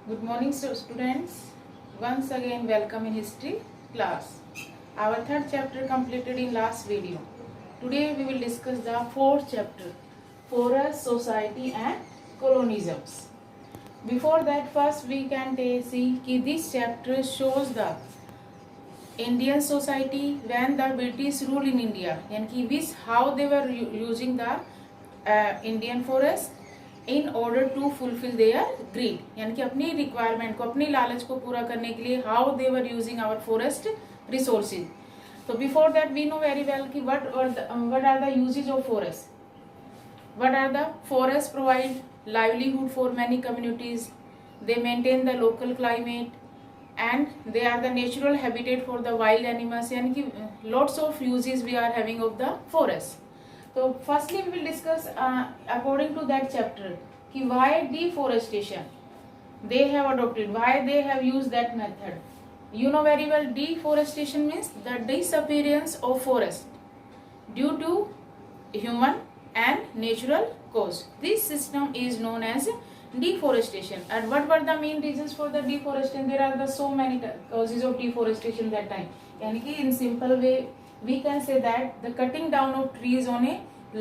Good morning, students. Once again, welcome in history class. Our third chapter completed in last video. Today we will discuss the fourth chapter, Forest Society and Colonialisms. Before that, first we can see कि this chapter shows the Indian society when the British rule in India, यानी कि which how they were using the Indian forest in order to fulfil their greed, यानी कि अपनी requirement को, अपनी लालच को पूरा करने के लिए how they were using our forest resources. तो before that we know very well कि what are the usages of forest. What are the forest provide livelihood for many communities, they maintain the local climate and they are the natural habitat for the wild animals, यानी कि lots of usages we are having of the forest. So firstly we will discuss according to that chapter कि why deforestation they have adopted, why they have used that method. You know very well deforestation means the disappearance of forest due to human and natural cause. This system is known as deforestation. And what were the main reasons for the deforestation? There are so many causes of deforestation that time. यानी कि in simple way we can say that the cutting down of trees on a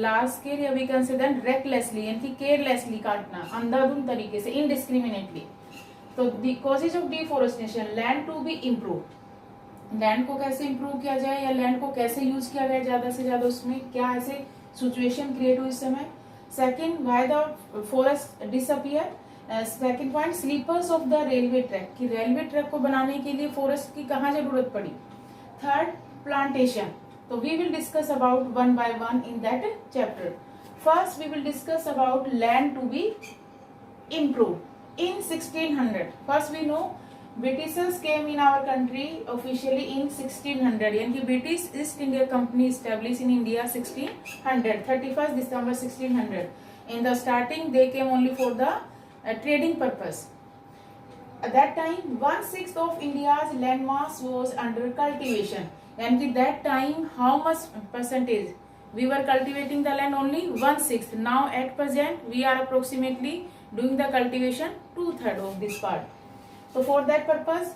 large scale, या we can say that recklessly, यानी कि carelessly काटना, अंधाधुंध तरीके से, indiscriminately. तो the causes of deforestation, land to be improved, land को कैसे इम्प्रूव किया जाए या लैंड को कैसे यूज किया जाए ज्यादा से ज्यादा, उसमें क्या ऐसे सिचुएशन क्रिएट हुई इस समय. Second, why the forest disappear. Second point, sleepers of the railway track, कि रेलवे ट्रैक को बनाने के लिए फॉरेस्ट की कहाँ जरूरत पड़ी. Third, plantation. So we will discuss about one by one in that chapter. First we will discuss about land to be improved in 1600. First we know Britishers came in our country officially in 1600, यानी कि British East India Company established in India 1600, 31st December 1600. In the starting they came only for the trading purpose. At that time 1/6 of India's landmass was under cultivation. And at that time how much percentage we were cultivating the land? Only 1/6. Now at present we are approximately doing the cultivation 2/3 of this part. So for that purpose,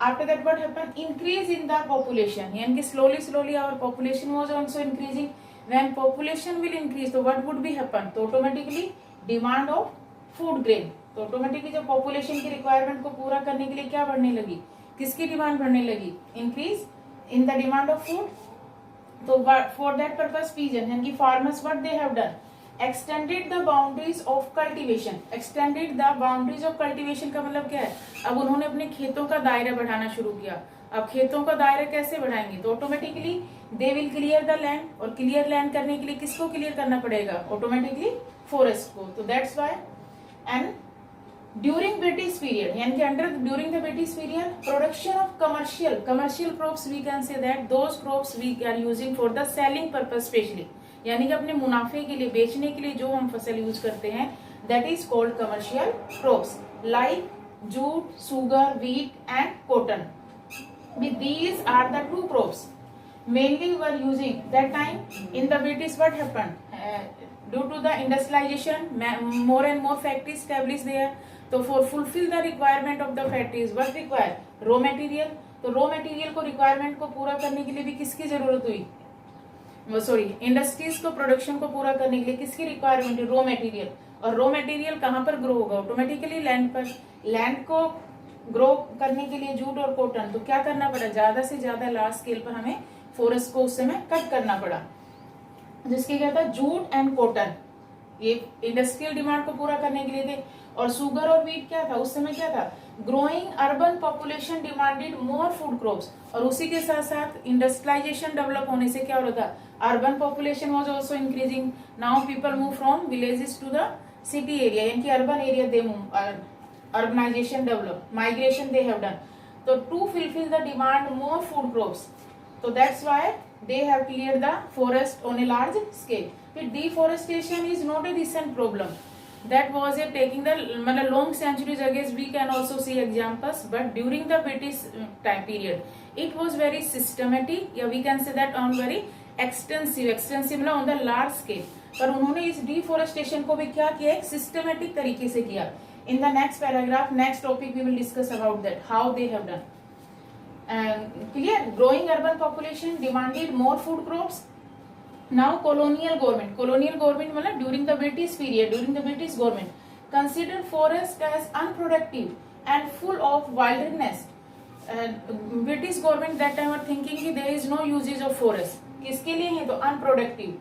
after that what happened? Increase in the population, यानी कि slowly our population was also increasing. When population will increase, so what would be happen? तो automatically demand of food grain, तो automatically जब population की requirement को पूरा करने के लिए क्या बढ़ने लगी, किसकी डिमांड बढ़ने लगी? Increase in the demand of food. तो फॉर दैट पर्पस पीजन, यानी कि farmers what they have done, extended the boundaries of cultivation. Extended the boundaries of cultivation का मतलब क्या है? अब उन्होंने अपने खेतों का दायरा बढ़ाना शुरू किया. अब खेतों का दायरा कैसे बढ़ाएंगे? तो automatically they will clear the land, और क्लियर लैंड करने के लिए किसको क्लियर करना पड़ेगा? ऑटोमेटिकली फॉरेस्ट को. तो that's why. And during British period, यानी कि under during the British period, production of commercial crops, we can say that those crops we are using for the selling purpose specially, यानी कि अपने मुनाफे के लिए, बेचने के लिए जो हम फसल यूज करते हैं, that is called commercial crops like jute, sugar, wheat and cotton. With these are the two crops mainly were using that time in the British. What happened? Due to the industrialization, more and more factories established there. तो for fulfill the requirement of the factories, what require? Raw material. तो raw material को requirement को पूरा करने के लिए भी किसकी जरूरत हुई? इंडस्ट्रीज को प्रोडक्शन को पूरा करने के लिए किसकी रिक्वायरमेंट है? Raw material. और रॉ मटेरियल कहाँ पर ग्रो होगा? ऑटोमेटिकली लैंड पर. लैंड को ग्रो करने के लिए जूट और कॉटन, तो क्या करना पड़ा? ज्यादा से ज्यादा लार्ज स्केल पर हमें फॉरेस्ट को उस समय कट करना पड़ा, जिसके क्या था? जूट एंड कॉटन, ये इंडस्ट्रियल डिमांड को पूरा करने के लिए थे. और सुगर और व्हीट क्या था उस समय? क्या था? ग्रोइंग अर्बन पॉपुलेशन डिमांडेड मोर फूड क्रॉप्स. और उसी के साथ साथ इंडस्ट्रियलाइजेशन डेवलप होने से क्या हो रहा था? Urban population was also increasing. Now people move from villages to the city area, यानी कि urban area they move, urbanization develop, migration they have done. तो to fulfil the demand more food crops, तो that's why they have cleared the forest on a large scale. But deforestation is not a recent problem. That was a taking the long centuries ago. We can also see examples, but during the British time period, it was very systematic. Yeah, we can say that on very extensive on the large scale. पर उन्होंने इस deforestation को भी क्या किया? एक systematic तरीके से किया. In the next paragraph, next topic, we will discuss about that, how they have done. Clear? Growing urban population demanded more food crops. Now colonial government मतलब during the British period, during the British government, considered forest as unproductive and full of wilderness. British government that time were thinking कि there is no usage of forest. किसके लिए है? तो unproductive.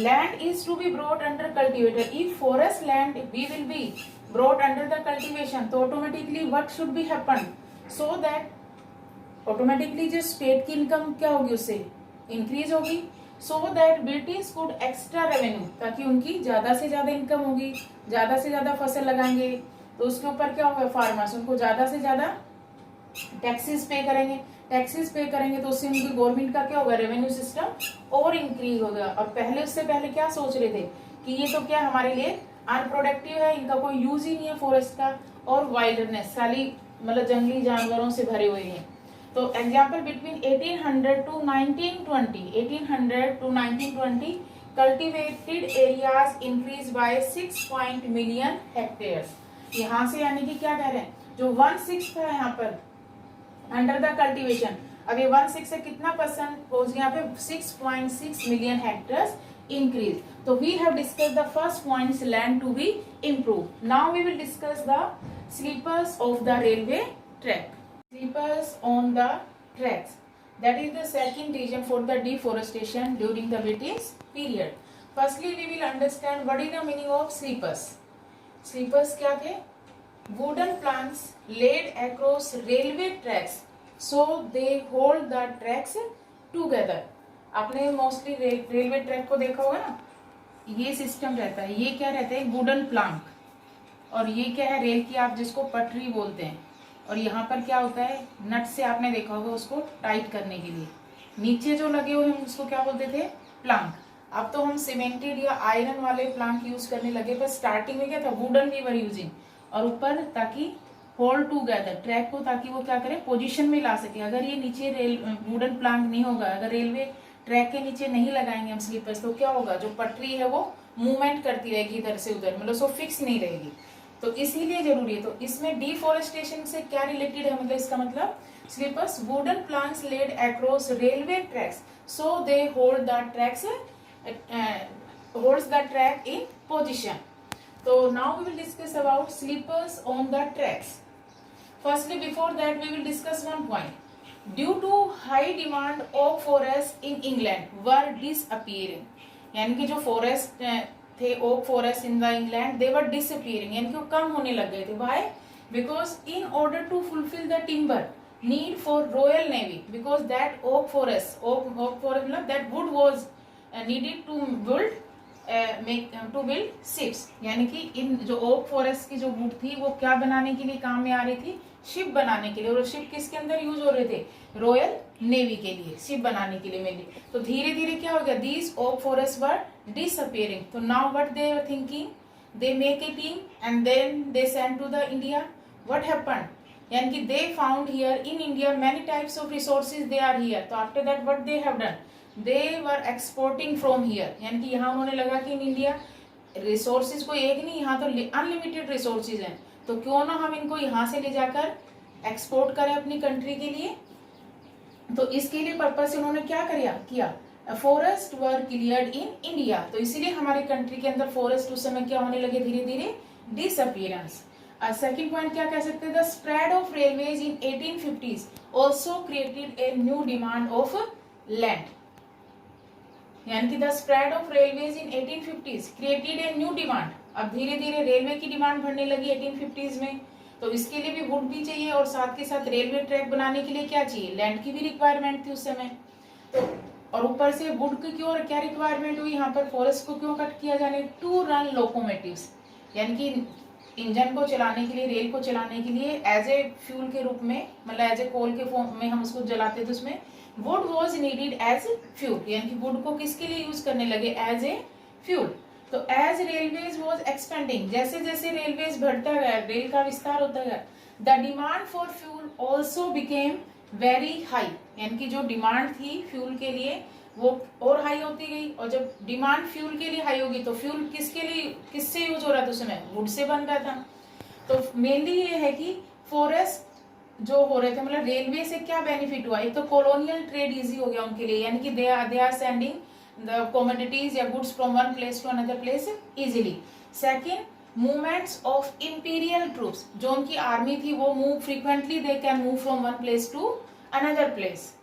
Land is to be brought under cultivator. If forest land we will be brought under the cultivation, तो automatically what should be happen? So that automatically जो state की income क्या होगी, उससे increase होगी. So that British could extra revenue, ताकि उनकी ज्यादा से ज्यादा इनकम होगी, ज्यादा से ज्यादा फसल लगाएंगे, तो उसके ऊपर क्या होगा, फार्मर्स उनको ज्यादा से ज्यादा टैक्सेस पे करेंगे. टैक्सेस पे करेंगे तो उससे उनकी गवर्नमेंट का क्या होगा, रेवेन्यू सिस्टम और इंक्रीज होगा. और पहले उससे पहले क्या सोच रहे थे कि ये तो क्या हमारे लिए अनप्रोडक्टिव है, इनका कोई यूज ही नहीं है फॉरेस्ट का, और वाइल्डनेस साली मतलब जंगली जानवरों से भरे हुए हैं. तो example between 1800 to 1920 cultivated areas increase by 6 million hectares. यहाँ से यानी कि क्या कह रहे हैं, जो 1/6 है यहाँ पर अंडर द कल्टीवेशन, अब ये 1/6 से कितना परसेंट पहुंच गया, यहाँ पे 6.6 मिलियन हेक्टेयर्स इंक्रीज. तो we have discuss the first points land to be improve. Now we will discuss the sleepers of the railway track. Sleepers on the tracks, that is the second reason for the deforestation during the British period. Firstly, we will understand what is the meaning of sleepers. Sleepers क्या थे? Wooden planks laid across railway tracks so they hold the tracks together. आपने mostly railway track को देखा होगा ना, ये system रहता है. ये क्या रहता है, वुडन प्लांक, और ये क्या है, रेल की आप जिसको पटरी बोलते हैं. और यहाँ पर क्या होता है, नट से आपने देखा होगा उसको टाइट करने के लिए. नीचे जो लगे हुए हैं उसको क्या बोलते थे, प्लांक. अब तो हम सीमेंटेड या आयरन वाले प्लांक यूज करने लगे, पर स्टार्टिंग में क्या था, वुडन वी वर यूजिंग. और ऊपर ताकि होल्ड टूगेदर ट्रैक को, ताकि वो क्या करे, पोजीशन में ला सके. अगर ये नीचे रेल वुडन प्लांक नहीं होगा, अगर रेलवे ट्रैक के नीचे नहीं लगाएंगे हम स्लीपर्स, तो क्या होगा, जो पटरी है वो मूवमेंट करती रहेगी इधर से उधर, मतलब सो फिक्स नहीं रहेगी. तो इसीलिए जरूरी है. तो इसमें डिफोरेस्टेशन से क्या रिलेटेड है, मतलब इसका मतलब sleepers wooden plants laid across railway tracks so they hold the tracks holds the track in position. तो now we will discuss about sleepers on the tracks. Firstly before that we will discuss one point. Due to high demand of forest in England were disappearing, यानी कि जो फॉरेस्ट थे, oak forest in the England, they were disappearing, यानी कि वो कम होने लग गए थे. Why? Because in order to fulfil the timber need for royal navy, because that oak forest मतलब that wood was needed to build ships, यानी कि इन जो ओक फॉरेस्ट की जो वुड थी वो क्या बनाने के लिए काम में आ रही थी, शिप बनाने के लिए. और शिप किसके अंदर यूज हो रहे थे, रॉयल नेवी के लिए, शिप बनाने के लिए मेनली. तो धीरे धीरे क्या हो गया, these oak forest were disappearing. So now what they were thinking, they make a team and then they send to the India. What happened, यानी कि they found here in India many types of resources they are here. तो after that what they have done, they were exporting from here, यानी कि यहाँ उन्होंने लगा कि in India resources को एक नहीं, यहाँ तो अनलिमिटेड रिसोर्सेज हैं, तो क्यों ना हम इनको यहाँ से ले जाकर एक्सपोर्ट करें अपनी कंट्री के लिए. तो इसके लिए पर्पज से उन्होंने क्या किया, forest were cleared in India. तो इसीलिए हमारे कंट्री के अंदर फॉरेस्ट उस समय क्या होने लगे, धीरे धीरे डिसअपीयरेंस. सेकंड पॉइंट क्या कह सकते हैं, the spread of railways in 1850s also created a new demand of land, यानी कि the spread of railways in 1850s created a new demand. अब धीरे धीरे रेलवे की डिमांड बढ़ने लगी 1850s में, तो इसके लिए भी वुड भी चाहिए, और साथ के साथ रेलवे ट्रैक बनाने के लिए क्या चाहिए, लैंड की भी रिक्वायरमेंट थी उस समय. तो और ऊपर से वुड की क्यों क्या रिक्वायरमेंट हुई, यहाँ पर फॉरेस्ट को क्यों कट किया जाने, टू रन लोकोमोटिव्स, यानी कि इंजन को चलाने के लिए, रेल को चलाने के लिए एज ए फ्यूल के रूप में, मतलब एज ए कोल के फॉर्म में हम उसको जलाते थे, उसमें wood was needed as fuel, यानी कि वुड को किसके लिए यूज करने लगे, एज ए फ्यूल. तो एज रेलवेज वाज एक्सपेंडिंग, जैसे जैसे रेलवेज बढ़ता गया, रेल का विस्तार होता गया, the demand for fuel also became very high, यानी कि जो डिमांड थी फ्यूल के लिए वो और हाई होती गई. और जब डिमांड फ्यूल के लिए हाई होगी तो फ्यूल किसके लिए, किससे यूज हो रहा था उस समय, वुड से बन रहा था. मेनली ये है कि फॉरेस्ट जो हो रहे थे, मतलब रेलवे से क्या बेनिफिट हुआ, एक तो कॉलोनियल ट्रेड इजी हो गया उनके लिए, यानी कि they are sending the commodities या goods from one place to another place easily. Second, movements of imperial troops, जो उनकी आर्मी थी वो move frequently, they can move from one place to another place.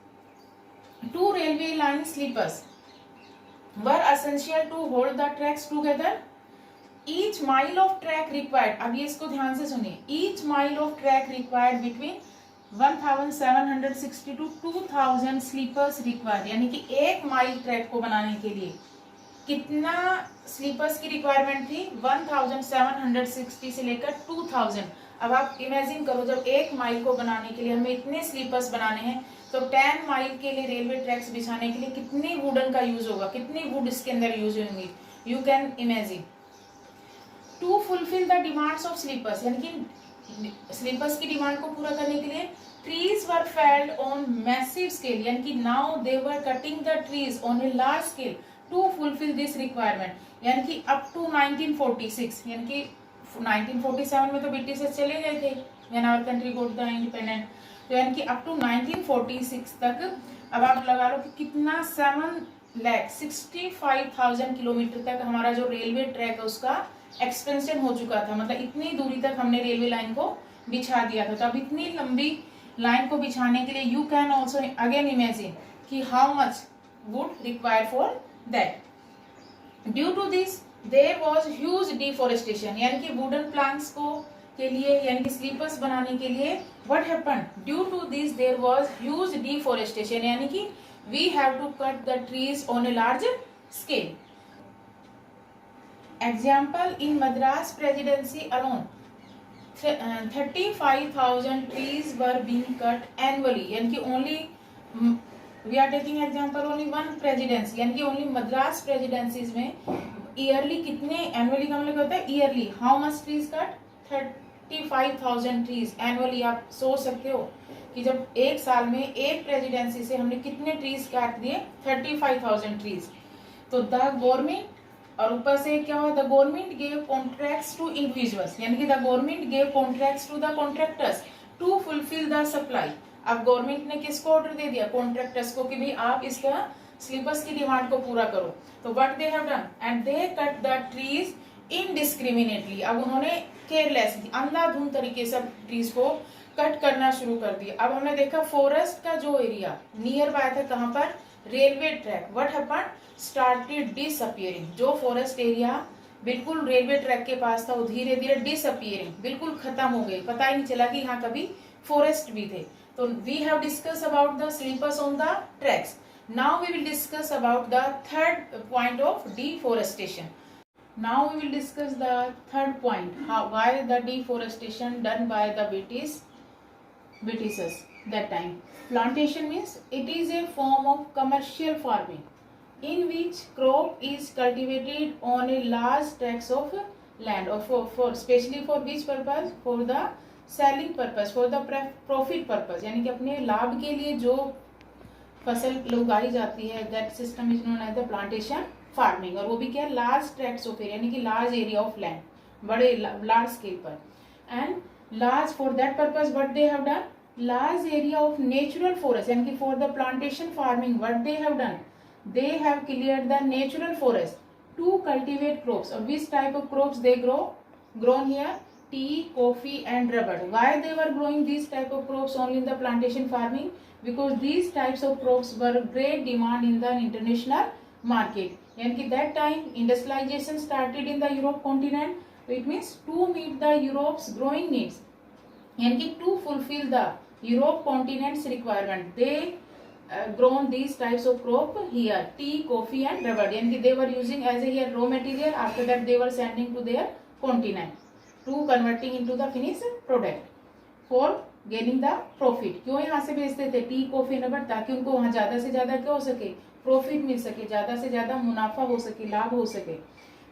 To railway line sleepers were essential to hold the tracks together. Each mile of track required, अब ये इसको ध्यान से सुनिए, each mile of track required between 1760 to 2000 sleepers required, यानी कि 1 mile track को बनाने के लिए कितना स्लीपर्स की रिक्वायरमेंट थी, 1760 से लेकर 2000। अब आप इमेजिन करो, जब 1 माइल को बनाने के लिए हमें इतने स्लीपर्स बनाने हैं, तो 10 माइल के लिए रेलवे ट्रैक्स बिछाने के लिए कितनी वुडन का यूज होगा, कितनी वुड इसके अंदर यूज होंगी, you can imagine. To fulfil the demands of sleepers, यानी कि स्लीपर्स की डिमांड को पूरा करने के लिए trees were felled on massive scale, यानी कि now they were cutting the trees on a large scale to fulfil this requirement, यानी कि अप टू 1946, यानी कि 1947 में तो ब्रिटिशर्स चले गए थे when our country got the independent, तो यानी कि अप टू 1946 तक अब आप लगा लो कि कितना 7,65,000 किलोमीटर तक हमारा जो रेलवे ट्रैक है उसका एक्सपेंशन हो चुका था, मतलब इतनी दूरी तक हमने रेलवे लाइन को बिछा दिया था। तो अब इतनी लंबी लाइन को बिछाने के लिए you can also again imagine कि how much wood require for that. Due to this there was huge deforestation, यानी कि वुडन प्लांट्स को के लिए, यानी कि स्लीपर्स बनाने के लिए what happened, due to this there was huge deforestation, यानी कि we have to cut the trees on a large scale. Example, in Madras Presidency alone, 35,000 trees were being cut annually, यानी कि only we are taking example only one presidency, यानी कि only Madras presidencies में yearly कितने, annually का मतलब होता है yearly, how much trees cut, 35,000 trees annually। आप सोच सकते हो कि जब एक साल में एक प्रेसिडेंसी से हमने कितने ट्रीज काट दिए, 35,000 ट्रीज। तो द गवर्नमेंट, और ऊपर से क्या हुआ, the government gave contracts to individuals, यानी कि the government gave contracts to the contractors to fulfil the supply. अब गवर्नमेंट ने किसको ऑर्डर दे दिया, कॉन्ट्रैक्टर्स को, कि भाई आप इसका स्लीपर्स की डिमांड को पूरा करो। तो what they have done, and they cut the trees indiscriminately. अब उन्होंने केयरलेसली, अंधाधुंध तरीके से ट्रीज को कट करना शुरू कर दिया। अब हमने देखा फॉरेस्ट का जो एरिया नियर बाय था, कहां पर, railway track, what happened, started disappearing. जो फॉरेस्ट एरिया बिल्कुल रेलवे ट्रैक के पास था वो धीरे धीरे डिसअपियरिंग, बिल्कुल खत्म हो गई, पता ही नहीं चला कि यहाँ कभी फॉरेस्ट भी थे। तो we have discuss about the sleepers on the tracks. Now we will discuss about the third point of deforestation. Now we will discuss the third point, why the deforestation done by the Britishers that time. Plantation means it is a form of commercial farming in which crop is cultivated on a large tracts of land, or for especially for which purpose, for the selling purpose, for the profit purpose, यानी कि अपने लाभ के लिए जो फसल उगाई जाती है, that system is known as the plantation farming. और वो भी क्या, लार्ज ट्रैक्ट्स ऑफ एरिया, यानी कि लार्ज एरिया ऑफ लैंड, बड़े लार्ज स्केल पर। And large for that purpose what they have done, large area of natural forest, यानी कि for the plantation farming what they have done, they have cleared the natural forest to cultivate crops. और which type of crops they grown here, tea, coffee and rubber. Why they were growing these type of crops only in the plantation farming? Because these types of crops were great demand in the international market. यानी कि that time industrialization started in the Europe continent. It means to meet the Europe's growing needs, यानी कि to fulfill the Europe continent's requirement, they grown these types of crop here, tea, coffee and rubber, यानी कि they were using as a here raw material. After that they were sending to their continent to converting into the finished product for gaining the profit. क्यों यहाँ से भेजते थे T, coffee, rubber, ताकि उनको वहाँ ज्यादा से ज्यादा क्या हो सके, प्रॉफिट मिल सके, ज्यादा से ज्यादा मुनाफा हो सके, लाभ हो सके।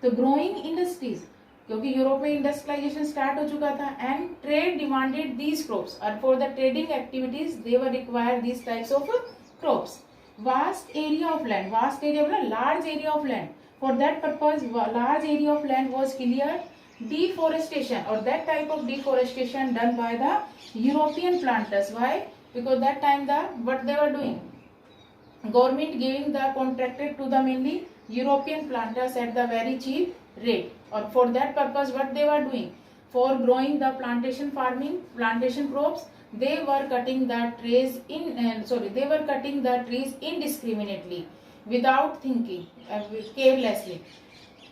तो ग्रोइंग इंडस्ट्रीज, क्योंकि यूरोप में इंडस्ट्रियलाइजेशन स्टार्ट हो चुका था, and trade demanded these crops, और for the trading activities they were require these types of crops. Vast area of land, vast area मतलब large area of land, for that purpose large area of land was clear deforestation, or that type of deforestation done by the European planters. Why? Because that time what they were doing, government giving the contracted to the mainly European planters at the very cheap rate, or for that purpose what they were doing, for growing the plantation farming, plantation crops, they were cutting the trees they were cutting the trees indiscriminately, without thinking, carelessly.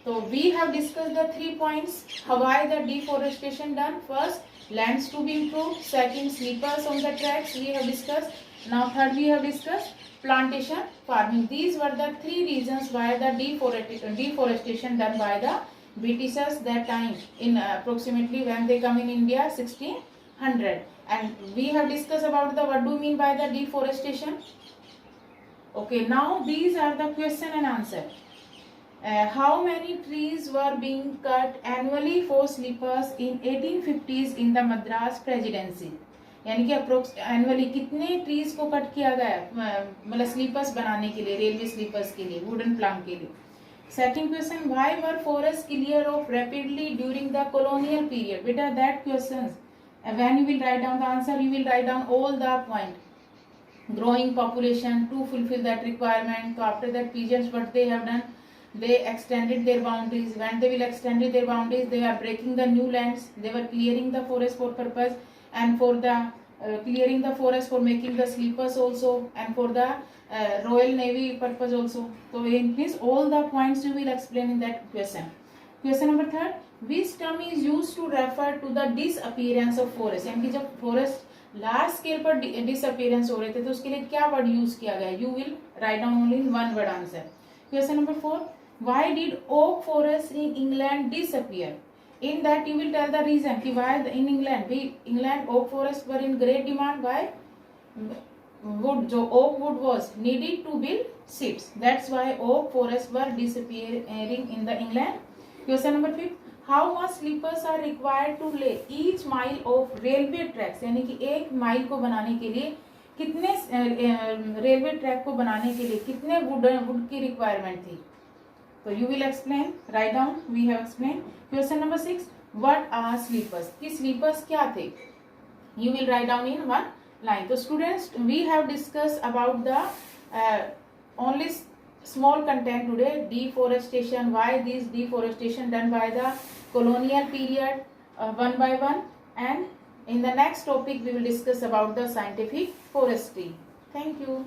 So we have discussed the 3 points. Why the deforestation done? First, lands to be improved. Second, sleepers on the tracks we have discussed. Now third, we have discussed plantation farming. These were the 3 reasons why the deforestation done by the Britishers that time, in approximately when they come in India 1600. And we have discussed about the what do you mean by the deforestation. Okay, now these are the question and answer. How many trees were being cut annually for sleepers in 1850s in the Madras Presidency? यानी कि approx annually कितने trees को cut किया गया, मतलब slippers बनाने के लिए, रेलवे स्लीपर्स के लिए, वुडन प्लांक के लिए. Second question, why were forest clear of rapidly during the colonial period? बेटा that questions when you will write down the answer, you will write down all the point. Growing population to fulfil that requirement. तो after that periods what they have done, they extended their boundaries. When they will extended their boundaries, they are breaking the new lands, they were clearing the forest for purpose, and for the clearing the forest for making the sleepers also, and for the Royal Navy purpose also. So in this all the points you will explain in that question. Question number third, which term is used to refer to the disappearance of forest? यानी कि जब forest large scale पर disappearance हो रहे थे तो उसके लिए क्या वर्ड यूज किया गया? You will write down only one word answer. Question number 4, why did oak forest in England disappear? In that you will tell the reason कि why in England oak forests were in great demand. Why? Wood, जो oak wood was needed to build ships. That's why oak forests were disappearing in the England. Question number 5, how much sleepers are required to lay each mile of railway tracks? यानी कि 1 mile को बनाने के लिए कितने railway track को बनाने के लिए कितने वुड की रिक्वायरमेंट थी? तो you will explain, write down, we have explain. Question number 6, what are sleepers? कि स्लीपर्स क्या थे? You will write down in 1 line. तो students, we have discuss about the only small content today, deforestation, why this deforestation done by the colonial period, one by one, and in the next topic we will discuss about the scientific forestry. Thank you.